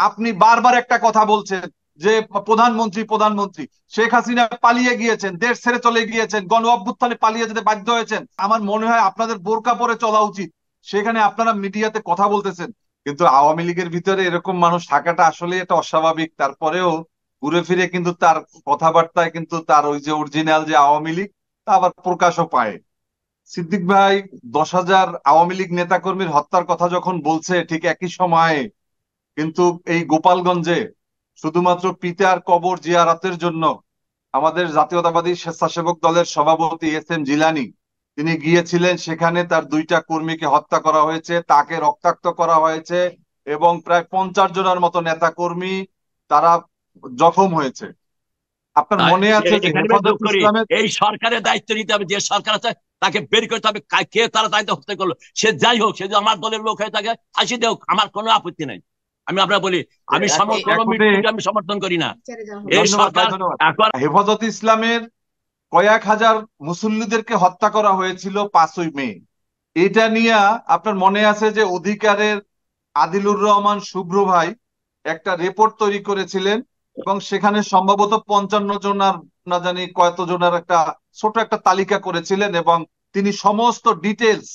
আপনি বারবার একটা কথা বলছেন যে প্রধানমন্ত্রী প্রধানমন্ত্রী শেখ হাসিনা পালিয়ে গিয়েছেন, দেশ ছেড়ে চলে গিয়েছেন, গণ অভ্যুত্থানে পালিয়ে যেতে বাধ্য হয়েছেন। আমার মনে হয় আপনাদের বোরকা পরে চলা উচিত। সেখানে আপনারা মিডিয়াতে কথা বলতেছেন, কিন্তু আওয়ামী লীগের ভিতরে এরকম মানুষ থাকাটা আসলে এটা অস্বাভাবিক। তারপরেও ঘুরে ফিরে কিন্তু তার কথাবার্তায় কিন্তু তার ওই যে অরিজিনাল যে আওয়ামী লীগ তা আবার প্রকাশও পায়। সিদ্দিক ভাই 10,000 আওয়ামী লীগ নেতাকর্মীর হত্যার কথা যখন বলছে, ঠিক একই সময়ে কিন্তু এই গোপালগঞ্জে শুধুমাত্র পিতার কবর জিয়ারতের জন্য আমাদের জাতীয়তাবাদী স্বেচ্ছাসেবক দলের সভাপতি এস এম জিলানী তিনি গিয়েছিলেন। সেখানে তার 2টা কর্মীকে হত্যা করা হয়েছে, তাকে রক্তাক্ত করা হয়েছে এবং প্রায় 50 জনের মতো নেতা কর্মী তারা জখম হয়েছে। আপনার তাই মনে আছে যে এখানে আমি হেফাজত যোগ করি, ইসলামের এই সরকারের দায়িত্ব নিতে হবে। যে সরকার আছে তাকে বের করতে হবে, কে তারা দায়িত্ব হত্যা করলো। সে যাই হোক, সে যদি আমার দলের লোক হয়ে থাকে ফাঁসি দেওক, আমার কোনো আপত্তি নাই। আমি আপনার বলি, আমি কোনো এখন মৃত্যুকে আমি সমর্থন করি না। এই ধন্যবাদ ভাই, সরকার ধন্যবাদ। এখন হেফাজত ইসলামের কয়েক হাজার মুসল্লিদেরকে হত্যা করা হয়েছিল 5ই মে। এটা নিয়ে আপনার মনে আছে যে অধিকারের আদিলুর রহমান শুভ্র ভাই একটা রিপোর্ট তৈরি করেছিলেন এবং সেখানে সম্ভবত 55 জনার না জানি কত জনের একটা ছোট একটা তালিকা করেছিলেন এবং তিনি সমস্ত ডিটেলস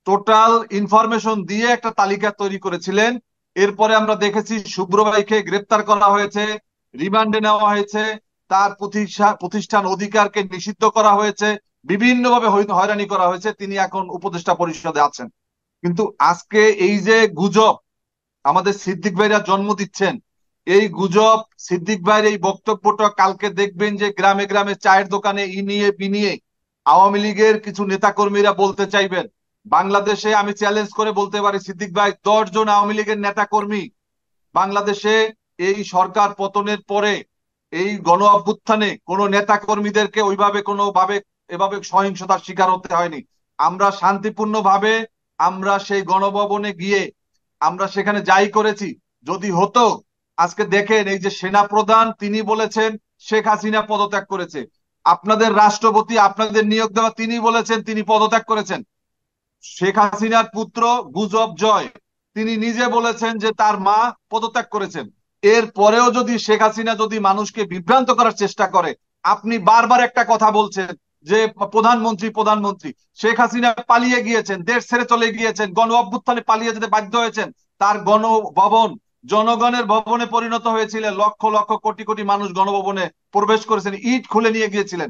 টোটাল ইনফরমেশন দিয়ে একটা তালিকা তৈরি করেছিলেন। এরপরে আমরা দেখেছি শুভ্র ভাইকে গ্রেপ্তার করা হয়েছে, রিমান্ডে নেওয়া হয়েছে, তার প্রতিষ্ঠান অধিকারকে নিষিদ্ধ করা হয়েছে, বিভিন্নভাবে হয়রানি করা হয়েছে। তিনি এখন উপদেষ্টা পরিষদে আছেন। কিন্তু আজকে এই যে গুজব আমাদের সিদ্দিক ভাইরা জন্ম দিচ্ছেন, এই গুজব সিদ্দিক ভাইয়ের এই বক্তব্যটা কালকে দেখবেন যে গ্রামে গ্রামে চায়ের দোকানে ইনিয়ে বিনিয়ে আওয়ামী লীগের কিছু নেতাকর্মীরা বলতে চাইবেন। বাংলাদেশে আমি চ্যালেঞ্জ করে বলতে পারি সিদ্দিক ভাই, 10 জন আওয়ামী লীগের নেতাকর্মী বাংলাদেশে এই সরকার পতনের পরে এই গণ অভ্যুত্থানে কোন নেতা কর্মীদেরকে ওইভাবে কোনো ভাবে এভাবে সহিংসতার শিকার হতে হয়নি। আমরা শান্তিপূর্ণ ভাবে আমরা সেই গণভবনে গিয়ে আমরা সেখানে যাই করেছি। যদি হতো, আজকে দেখেন এই যে সেনা প্রধান তিনি বলেছেন শেখ হাসিনা পদত্যাগ করেছে, আপনাদের রাষ্ট্রপতি আপনাদের নিয়োগ দেওয়া তিনি বলেছেন তিনি পদত্যাগ করেছেন। শেখ হাসিনার পুত্র গুজব জয় তিনি নিজে বলেছেন যে তার মা পদত্যাগ করেছেন। এর পরেও যদি শেখ হাসিনা যদি মানুষকে বিভ্রান্ত করার চেষ্টা করে, আপনি বারবার একটা কথা বলছেন যে প্রধানমন্ত্রী প্রধানমন্ত্রী শেখ হাসিনা পালিয়ে গিয়েছেন, দেশ ছেড়ে চলে গিয়েছেন, গণ অভ্যুত্থানে পালিয়ে যেতে বাধ্য হয়েছেন। তার গণভবন জনগণের ভবনে পরিণত হয়েছিল, লক্ষ লক্ষ কোটি কোটি মানুষ গণভবনে প্রবেশ করেছেন, ইট খুলে নিয়ে গিয়েছিলেন।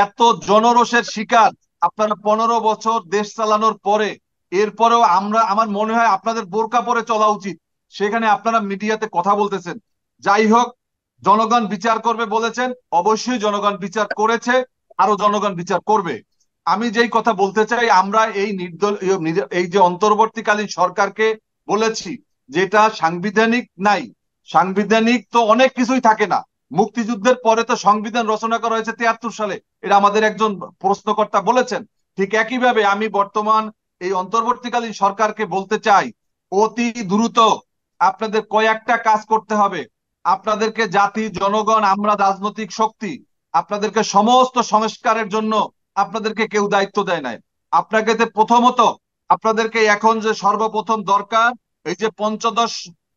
এত জনরোষের শিকার আপনারা 15 বছর দেশ চালানোর পরে, এরপরেও আমার মনে হয় আপনাদের বোরকা পরে চলা উচিত। সেখানে আপনারা মিডিয়াতে কথা বলতেছেন। যাই হোক, জনগণ বিচার করবে বলেছেন, অবশ্যই জনগণ বিচার করেছে, আরো জনগণ বিচার করবে। আমি যেই কথা বলতে চাই, আমরা এই এই যে অন্তর্বর্তীকালীন সরকারকে বলেছি যেটা সাংবিধানিক নাই। সাংবিধানিক তো অনেক কিছুই থাকে না। মুক্তিযুদ্ধের পরে তো সংবিধান রচনা করা হয়েছে 73 সালে, এটা আমাদের একজন প্রশ্নকর্তা বলেছেন। ঠিক একইভাবে আমি বর্তমান এই অন্তর্বর্তীকালীন সরকারকে বলতে চাই, অতি দ্রুত আপনাদের কয়েকটা কাজ করতে হবে। আপনাদেরকে জাতি জনগণ আমরা রাজনৈতিক শক্তি আপনাদেরকে সমস্ত সংস্কারের জন্য আপনাদেরকে কেউ দায়িত্ব দেয় নাই। আপনাকে প্রথমত আপনাদেরকে এখন যে সর্বপ্রথম দরকার এই যে পঞ্চদশ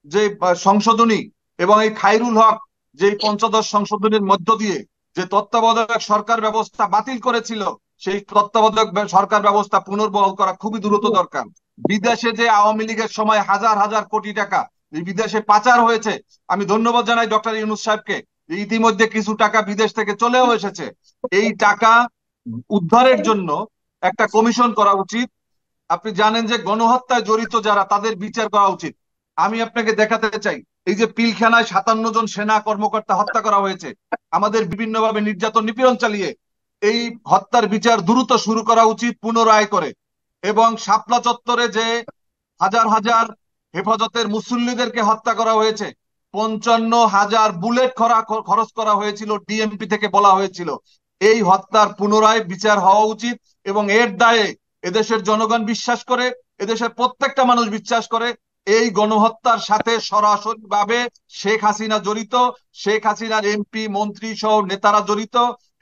যে সংশোধনী এবং এই খায়রুল হক যে পঞ্চদশ সংশোধনীর মধ্য দিয়ে যে তত্ত্বাবধায়ক সরকার ব্যবস্থা বাতিল করেছিল, সেই তত্ত্বাবধায়ক সরকার ব্যবস্থা পুনর্বহাল করা খুবই দ্রুত দরকার। বিদেশে যে আওয়ামী লীগের সময় হাজার হাজার কোটি টাকা বিদেশে পাচার হয়েছে, আমি ধন্যবাদ জানাই ডক্টর ইউনূস সাহেবকে, ইতিমধ্যে কিছু টাকা বিদেশ থেকে চলেও এসেছে। এই টাকা উদ্ধারের জন্য একটা কমিশন করা উচিত। আপনি জানেন যে গণহত্যায় জড়িত যারা তাদের বিচার করা উচিত। আমি আপনাকে দেখাতে চাই এই যে পিলখানায় 57 জন সেনা কর্মকর্তা হত্যা করা হয়েছে, আমাদের বিভিন্নভাবে নির্যাতন নিপীড়ন চালিয়ে, এই হত্যার বিচার দ্রুত শুরু করা উচিত পুনরায় করে। এবং শাপলা চত্বরে যে হাজার হাজার হেফাজতের মুসল্লিদেরকে হত্যা করা হয়েছে, 55,000 বুলেট খরচ করা হয়েছিল, ডিএমপি থেকে বলা হয়েছিল। এই হত্যার পুনরায় বিচার হওয়া উচিত এবং এর দায়ে এদেশের জনগণ বিশ্বাস করে, এদেশের প্রত্যেকটা মানুষ বিশ্বাস করে এই গণহত্যার সাথে সরাসরি ভাবে শেখ হাসিনা জড়িত, শেখ হাসিনার এমপি মন্ত্রী সহ নেতারা জড়িত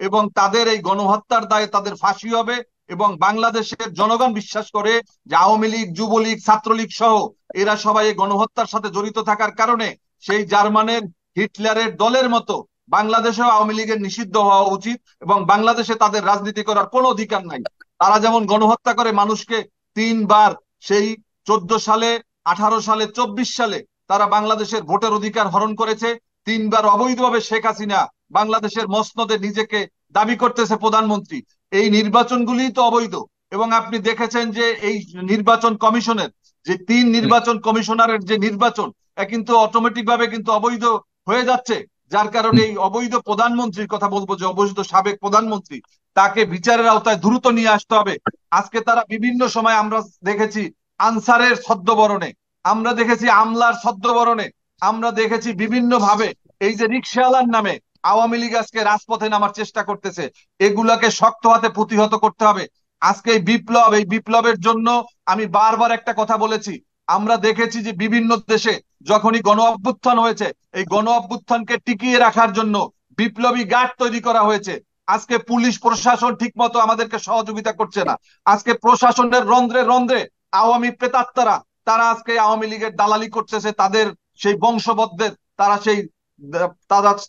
এবং তাদের এই গণহত্যার দায়ে তাদের ফাঁসি হবে। এবং বাংলাদেশের জনগণ বিশ্বাস করে যে আওয়ামী লীগ যুবলীগ ছাত্রলীগ সহ এরা সবাই এই গণহত্যার সাথে জড়িত থাকার কারণে সেই জার্মানের হিটলারের দলের মতো বাংলাদেশেও আওয়ামী লীগের নিষিদ্ধ হওয়া উচিত, এবং বাংলাদেশে তাদের রাজনীতি করার কোনো অধিকার নাই। তারা যেমন গণহত্যা করে মানুষকে 3 বার, সেই 14 সালে, 18 সালে, 24 সালে তারা বাংলাদেশের ভোটের অধিকার হরণ করেছে। 3 বার অবৈধভাবে শেখ হাসিনা বাংলাদেশের মসনদে নিজেকে দাবি করতেছে প্রধানমন্ত্রী। এই নির্বাচনগুলি তো অবৈধ। এবং আপনি দেখেছেন যে এই নির্বাচন কমিশনের যে 3 নির্বাচন কমিশনারের যে নির্বাচন, কিন্তু অটোমেটিক ভাবে কিন্তু অবৈধ হয়ে যাচ্ছে। যার কারণে এই অবৈধ প্রধানমন্ত্রীর কথা বলবো, যে অবৈধ সাবেক প্রধানমন্ত্রী, তাকে বিচারের আওতায় দ্রুত নিয়ে আসতে হবে। আজকে তারা বিভিন্ন সময় আমরা দেখেছি আনসারের ছদ্মবরণে, আমরা দেখেছি আমলার ছদ্মবরণে, আমরা দেখেছি বিভিন্ন ভাবে এই যে রিকশাওয়ালার নামে আওয়ামী লীগ আজকে রাজপথে নামার চেষ্টা করতেছে। এগুলাকে শক্ত হাতে প্রতিহত করতে হবে। আজকে এই বিপ্লব, এই বিপ্লবের জন্য আমি বারবার একটা কথা বলেছি, আমরা দেখেছি যে বিভিন্ন দেশে যখনই গণ অভ্যুত্থান হয়েছে, এই গণ অভ্যুত্থানকে টিকিয়ে রাখার জন্য বিপ্লবী গার্ড তৈরি করা হয়েছে। আজকে পুলিশ প্রশাসন ঠিক মতো আমাদেরকে সহযোগিতা করছে না। আজকে প্রশাসনের রন্ধ্রে রন্ধ্রে আওয়ামী প্রেতাত্মারা, তারা আজকে আওয়ামী লীগের দালালি করতেছে, তাদের সেই বংশবদ্ধের তারা সেই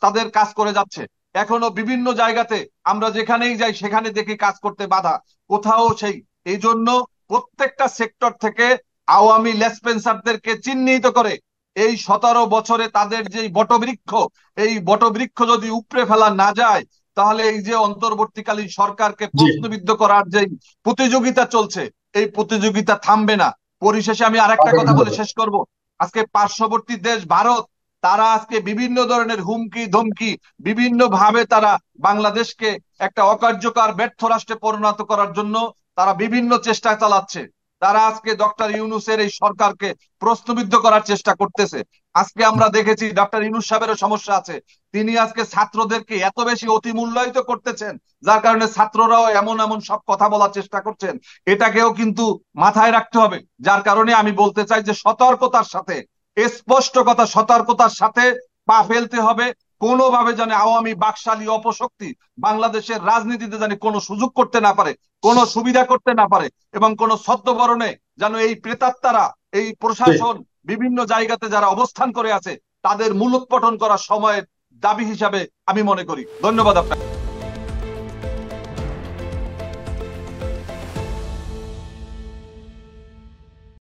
তাদের কাজ করে যাচ্ছে। এখনো বিভিন্ন জায়গাতে আমরা যেখানেই যাই সেখানে দেখি কাজ করতে বাধা, কোথাও সেই। এই জন্য প্রত্যেকটা সেক্টর থেকে আওয়ামী লেসপেন্সারদেরকে চিহ্নিত করে এই 17 বছরে তাদের যে বটবৃক্ষ, এই বটবৃক্ষ যদি উপড়ে ফেলা না যায়, তাহলে এই যে অন্তর্বর্তীকালীন সরকারকে প্রশ্নবিদ্ধ করার যে প্রতিযোগিতা চলছে, এই প্রতিযোগিতা থামবে না। পরিশেষে আমি আরেকটা কথা বলে শেষ করব। আজকে পার্শ্ববর্তী দেশ ভারত, তারা আজকে বিভিন্ন ধরনের হুমকি ধমকি, বিভিন্ন ভাবে তারা বাংলাদেশকে একটা অকার্যকর ব্যর্থ রাষ্ট্রে পরিণত করার জন্য তারা বিভিন্ন চেষ্টা চালাচ্ছে। তারা আজকে ডক্টর ইউনূসের এই সরকারকে প্রশ্নবিদ্ধ করার চেষ্টা করতেছে। আজকে আমরা দেখেছি ডক্টর ইউনূস সাহেবেরও সমস্যা আছে। তিনি আজকে ছাত্রদেরকে এত বেশি অতি মূল্যায়িত করতেছেন, যার কারণে ছাত্ররাও এমন এমন সব কথা বলার চেষ্টা করছেন। এটাকেও কিন্তু মাথায় রাখতে হবে। যার কারণে আমি বলতে চাই যে সতর্কতার সাথে, স্পষ্ট কথা, সতর্কতার সাথে পা ফেলতে হবে। কোনোভাবে যেন আওয়ামী বাকশালী অপশক্তি বাংলাদেশের রাজনীতিতে যেন কোনো সুযোগ করতে না পারে, কোনো সুবিধা করতে না পারে, এবং কোনো ছদ্মবরণে যেন এই প্রেতাত্মারা, এই প্রশাসন বিভিন্ন জায়গাতে যারা অবস্থান করে আছে, তাদের মূলোৎপাটন করার সময়ের দাবি হিসাবে আমি মনে করি। ধন্যবাদ আপনাকে।